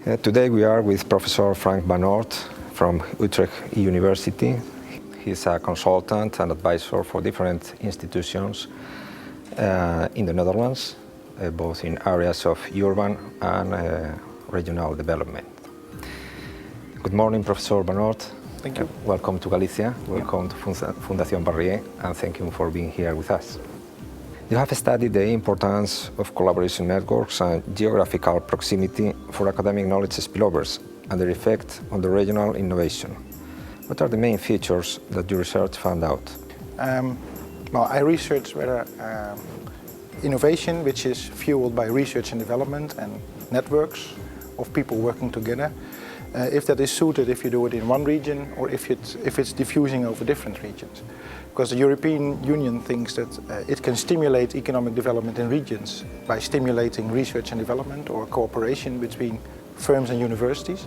Today we are with Professor Frank van Oort from Utrecht University. He's a consultant and advisor for different institutions in the Netherlands, both in areas of urban and regional development. Good morning, Professor van Oort. Thank you. Welcome to Galicia, welcome to Fundación Barrier, and thank you for being here with us. You have studied the importance of collaboration networks and geographical proximity for academic knowledge spillovers and their effect on the regional innovation. What are the main features that your research found out? I researched whether innovation, which is fueled by research and development and networks of people working together, if that is suited if you do it in one region or if it's diffusing over different regions. Because the European Union thinks that it can stimulate economic development in regions by stimulating research and development or cooperation between firms and universities.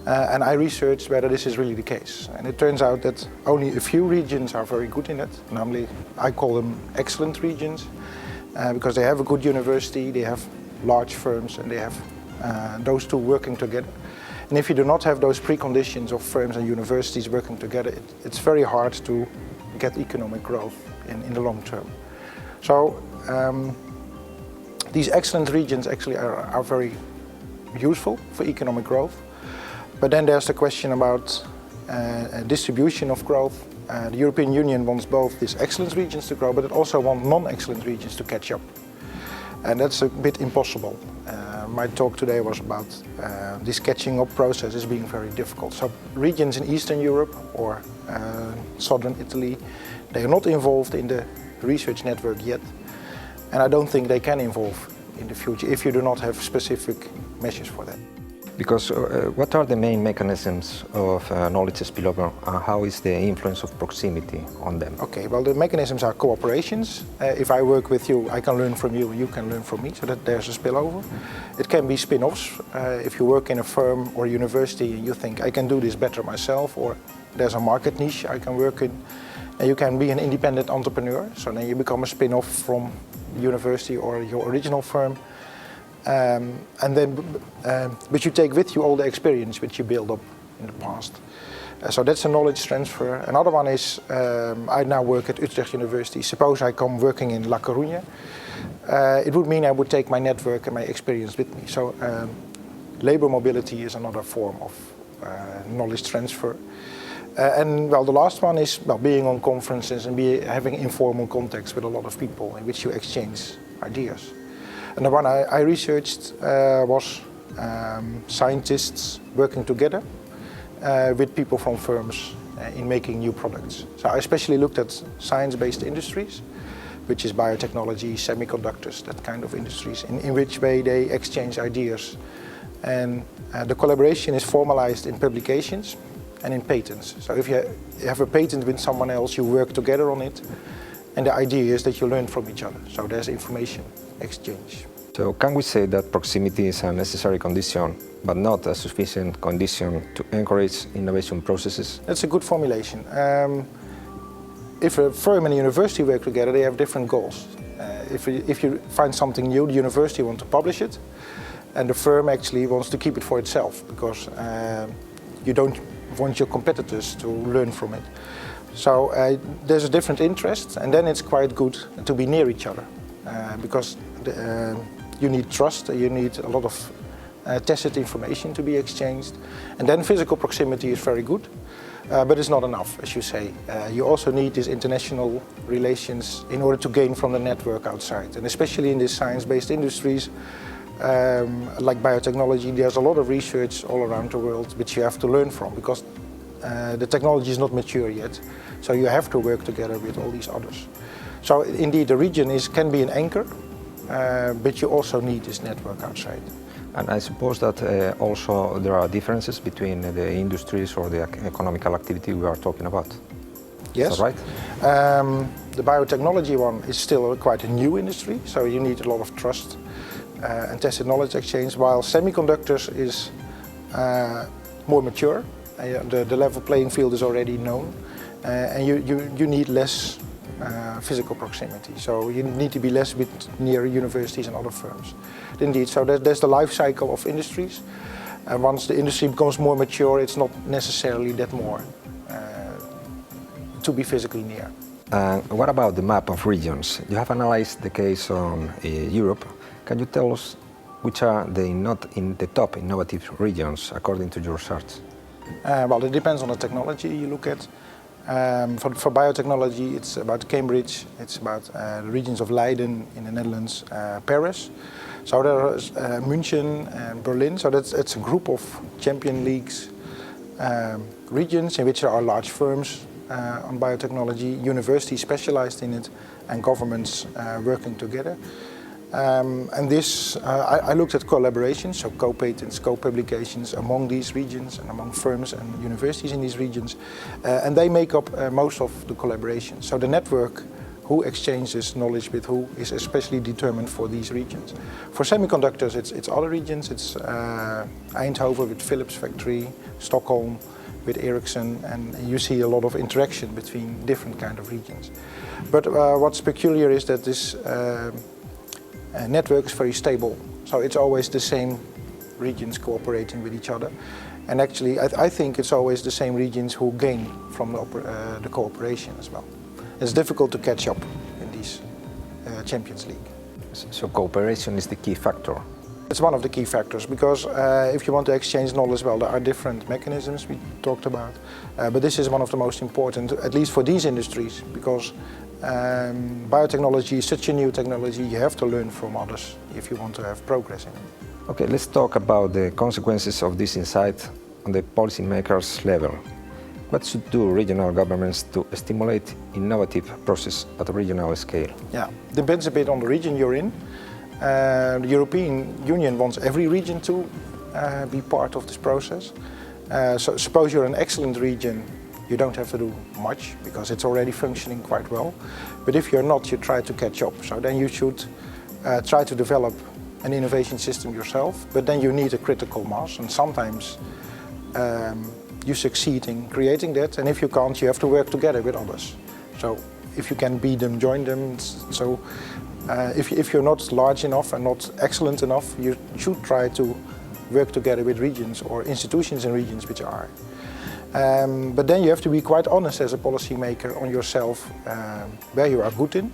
And I researched whether this is really the case. And it turns out that only a few regions are very good in it. Namely, I call them excellent regions because they have a good university, they have large firms, and they have those two working together. And if you do not have those preconditions of firms and universities working together, it's very hard to get economic growth in the long term. So these excellent regions actually are very useful for economic growth. But then there's the question about distribution of growth. The European Union wants both these excellent regions to grow, but it also wants non-excellent regions to catch up. And that's a bit impossible. My talk today was about this catching up process is being very difficult. So regions in Eastern Europe or Southern Italy, they are not involved in the research network yet. And I don't think they can involve in the future if you do not have specific measures for that. Because what are the main mechanisms of knowledge spillover and how is the influence of proximity on them? Okay, well the mechanisms are cooperations. If I work with you, I can learn from you, you can learn from me, so that there's a spillover. It can be spin-offs. If you work in a firm or university and you think I can do this better myself, or there's a market niche I can work in, and you can be an independent entrepreneur, so then you become a spin-off from university or your original firm. But you take with you all the experience which you build up in the past. So that's a knowledge transfer. Another one is, I now work at Utrecht University. Suppose I come working in La Coruña. It would mean I would take my network and my experience with me. So labor mobility is another form of knowledge transfer. And the last one is being on conferences and having informal contacts with a lot of people in which you exchange ideas. And the one I researched was scientists working together with people from firms in making new products. So I especially looked at science-based industries, which is biotechnology, semiconductors, that kind of industries, in which way they exchange ideas. And the collaboration is formalized in publications and in patents. So if you have a patent with someone else, you work together on it. And the idea is that you learn from each other, so there's information exchange. So can we say that proximity is a necessary condition, but not a sufficient condition to encourage innovation processes? That's a good formulation. If a firm and a university work together, they have different goals. If you find something new, the university wants to publish it, and the firm actually wants to keep it for itself, because you don't want your competitors to learn from it. So there's a different interest, and then it's quite good to be near each other, because you need trust, you need a lot of tacit information to be exchanged, and then physical proximity is very good, but it's not enough, as you say. You also need these international relations in order to gain from the network outside, and especially in these science-based industries, like biotechnology, there's a lot of research all around the world which you have to learn from, because the technology is not mature yet, so you have to work together with all these others. So indeed, the region can be an anchor, but you also need this network outside. And I suppose that also there are differences between the industries or the economical activity we are talking about. Yes. Is that right? The biotechnology one is still quite a new industry, so you need a lot of trust and tacit knowledge exchange, while semiconductors is more mature. The level playing field is already known, and you need less physical proximity. So you need to be less near universities and other firms. Indeed, so there's the life cycle of industries. And once the industry becomes more mature, it's not necessarily that more to be physically near. What about the map of regions? You have analyzed the case on Europe. Can you tell us which are the top innovative regions according to your research? Well, it depends on the technology you look at. For biotechnology, it's about Cambridge, it's about the regions of Leiden in the Netherlands, Paris. So there's München and Berlin, so it's a group of champion leagues, regions in which there are large firms on biotechnology, universities specialized in it, and governments working together. And this, I looked at collaborations, so co-patents, co-publications among these regions and among firms and universities in these regions, and they make up most of the collaboration. So the network who exchanges knowledge with who is especially determined for these regions. For semiconductors, it's other regions. It's Eindhoven with Philips factory, Stockholm with Ericsson, and you see a lot of interaction between different kind of regions. But what's peculiar is that this network is very stable, so it's always the same regions cooperating with each other. And actually, I think it's always the same regions who gain from the cooperation as well. It's difficult to catch up in these Champions League. So cooperation is the key factor? It's one of the key factors, because if you want to exchange knowledge, well, there are different mechanisms we talked about, but this is one of the most important, at least for these industries, because biotechnology is such a new technology, you have to learn from others if you want to have progress in it. Okay, let's talk about the consequences of this insight on the policymakers' level. What should do regional governments to stimulate innovative process at a regional scale? Yeah, depends a bit on the region you're in. The European Union wants every region to be part of this process. So suppose you're an excellent region, you don't have to do much because it's already functioning quite well. But if you're not, you try to catch up. So then you should try to develop an innovation system yourself, but then you need a critical mass, and sometimes you succeed in creating that, and if you can't, you have to work together with others. So if you can beat them, join them. So if you're not large enough and not excellent enough, you should try to work together with regions or institutions in regions which are. But then you have to be quite honest as a policymaker on yourself, where you are good in.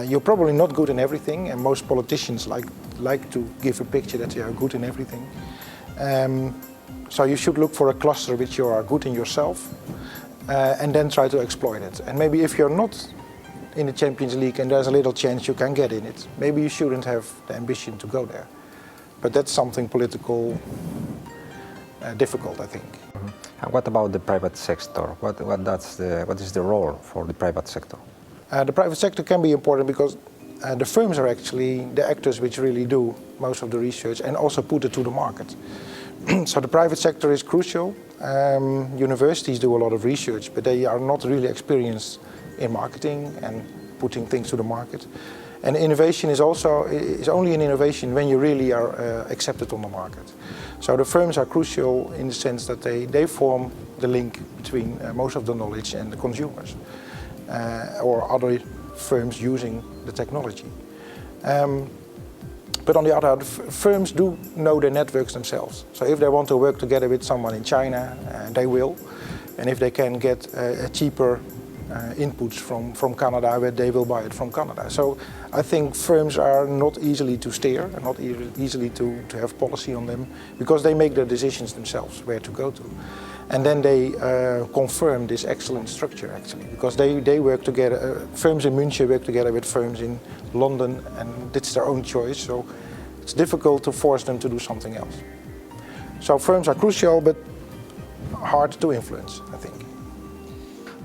You're probably not good in everything, and most politicians like to give a picture that they are good in everything. So you should look for a cluster which you are good in yourself, and then try to exploit it. And maybe if you're not in the Champions League and there's a little chance you can get in it, maybe you shouldn't have the ambition to go there. But that's something political difficult, I think. Mm-hmm. And what about the private sector? What is the role for the private sector? The private sector can be important because the firms are actually the actors which really do most of the research and also put it to the market. So the private sector is crucial. Universities do a lot of research, but they are not really experienced in marketing and putting things to the market. And innovation is only an innovation when you really are accepted on the market. So the firms are crucial in the sense that they form the link between most of the knowledge and the consumers or other firms using the technology. But on the other hand, firms do know their networks themselves. So if they want to work together with someone in China, they will. And if they can get cheaper inputs from Canada, they will buy it from Canada. So I think firms are not easily to steer and not easily to have policy on them, because they make their decisions themselves where to go to. And then they confirm this excellent structure actually, because they work together, firms in München work together with firms in London, and it's their own choice, so it's difficult to force them to do something else. So firms are crucial, but hard to influence, I think.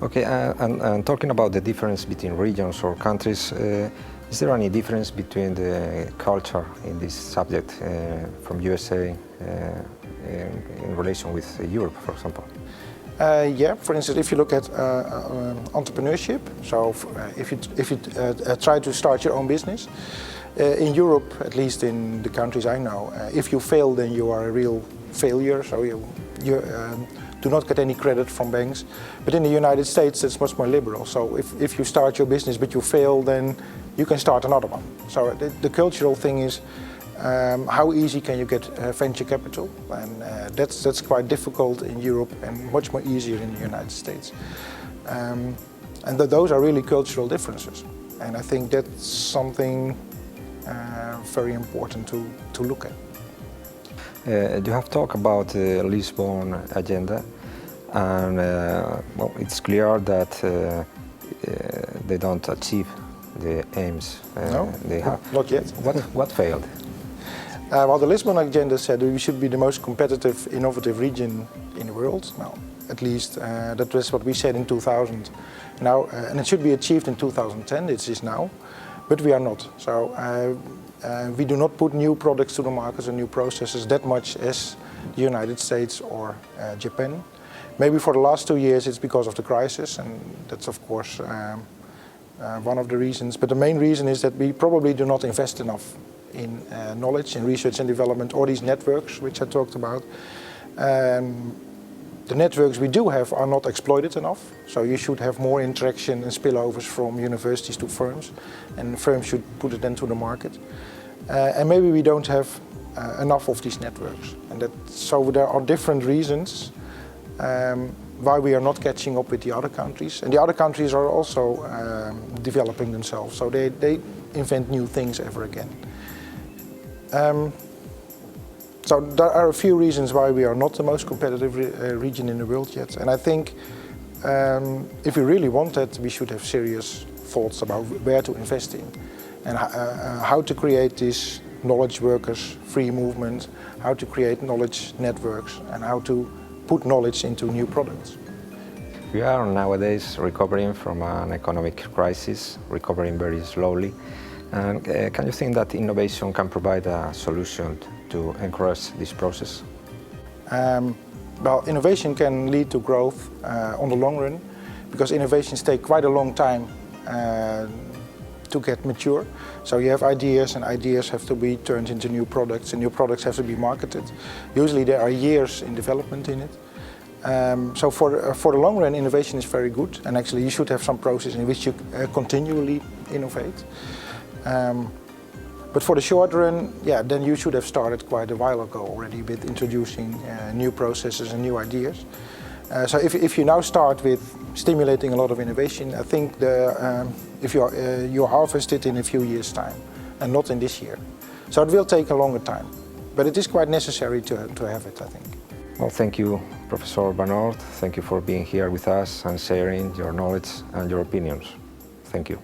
Okay, and talking about the difference between regions or countries, is there any difference between the culture in this subject from USA in relation with Europe, for example? Yeah, for instance, if you look at entrepreneurship, so if you try to start your own business, in Europe, at least in the countries I know, if you fail, then you are a real failure, so you do not get any credit from banks. But in the United States, it's much more liberal. So if you start your business but you fail, then you can start another one. So the cultural thing is How easy can you get venture capital? And that's quite difficult in Europe and much more easier in the United States. And those are really cultural differences. And I think that's something very important to look at. You have talked about the Lisbonne Agenda, and well, it's clear that they don't achieve the aims No, they have. not yet. What failed? Well, the Lisbon Agenda said we should be the most competitive, innovative region in the world. Now, at least that was what we said in 2000. Now, and it should be achieved in 2010. It is now, but we are not. So we do not put new products to the market or new processes that much as the United States or Japan. Maybe for the last 2 years it's because of the crisis, and that's of course one of the reasons. But the main reason is that we probably do not invest enough in knowledge, in research and development, or these networks which I talked about. The networks we do have are not exploited enough, so you should have more interaction and spillovers from universities to firms, and firms should put it into the market. And maybe we don't have enough of these networks, and so there are different reasons why we are not catching up with the other countries. And the other countries are also developing themselves, so they invent new things ever again. So there are a few reasons why we are not the most competitive region in the world yet. And I think if we really want that, we should have serious thoughts about where to invest in and how to create these knowledge workers, free movement, how to create knowledge networks, and how to put knowledge into new products. We are nowadays recovering from an economic crisis, recovering very slowly. And can you think that innovation can provide a solution to encourage this process? Well, innovation can lead to growth on the long run, because innovations take quite a long time to get mature. So you have ideas, and ideas have to be turned into new products, and new products have to be marketed. Usually there are years in development in it. So for the long run, innovation is very good, and actually you should have some process in which you continually innovate. But for the short run, yeah, then you should have started quite a while ago already with introducing new processes and new ideas. So if you now start with stimulating a lot of innovation, I think if you harvest it in a few years' time, and not in this year. So it will take a longer time, but it is quite necessary to have it, I think. Well, thank you, Professor Van Oort. Thank you for being here with us and sharing your knowledge and your opinions. Thank you.